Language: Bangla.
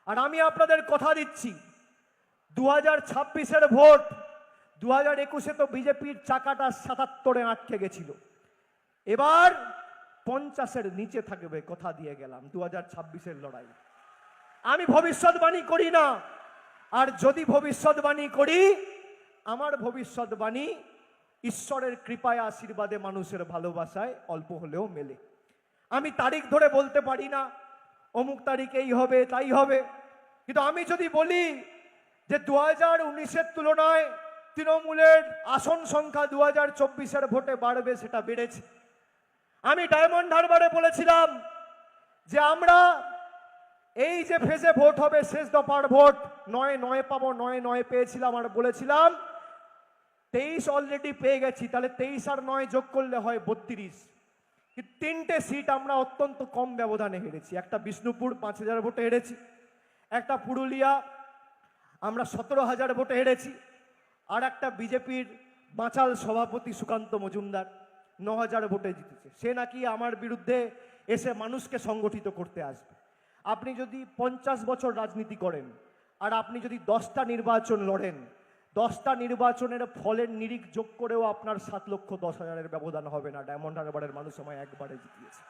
আর আমি আপনাদের কথা দিচ্ছি 2026-এর ভোট 2021-এ তো বিজেপির চাকাটা 77-এ আটকে গেছিল, এবার 50-এর নিচে থাকবে, কথা দিয়ে গেলাম 2026-এর লড়াই। আমি ভবিষ্যৎবাণী করি না, আর যদি ভবিষ্যৎবাণী করি আমার ভবিষ্যৎবাণী ঈশ্বরের কৃপায় আশীর্বাদে মানুষের ভালোবাসায় অল্প হলেও মেলে। আমি তারিখ ধরে বলতে পারি না অমুক তারিখে এই হবে তাই হবে, কিন্তু আমি যদি বলি যে 2019-এর তুলনায় তৃণমূলের আসন সংখ্যা 2024-এর ভোটে বাড়বে, সেটা বেড়েছে। আমি ডায়মন্ড হারবারে বলেছিলাম যে আমরা এই যে ফেজে ভোট হবে, শেষ দফার ভোট 9 পাবো, 9 পেয়েছিলাম, আর বলেছিলাম 23 অলরেডি পেয়ে গেছি, তাহলে 23 আর 9 যোগ করলে হয় 32। কিন্তু 3টে সিট আমরা অত্যন্ত কম ব্যবধানে হেরেছি। একটা বিষ্ণুপুর 5000 ভোটে হেরেছি, একটা পুরুলিয়া আমরা 17,000 ভোটে হেরেছি, আর একটা বিজেপির বাঁচাল সভাপতি সুকান্ত মজুমদার 9,000 ভোটে জিতেছে। সে নাকি আমার বিরুদ্ধে এসে মানুষকে সংগঠিত করতে আসবে। আপনি যদি 50 বছর রাজনীতি করেন আর আপনি যদি 10টা নির্বাচন লড়েন, 10টা নির্বাচনের ফলের নিরিখ যোগ করেও আপনার 7,10,000-এর ব্যবধান হবে না। ডায়মন্ড হারবারের মানুষ আমায় একবারে জিতিয়েছে।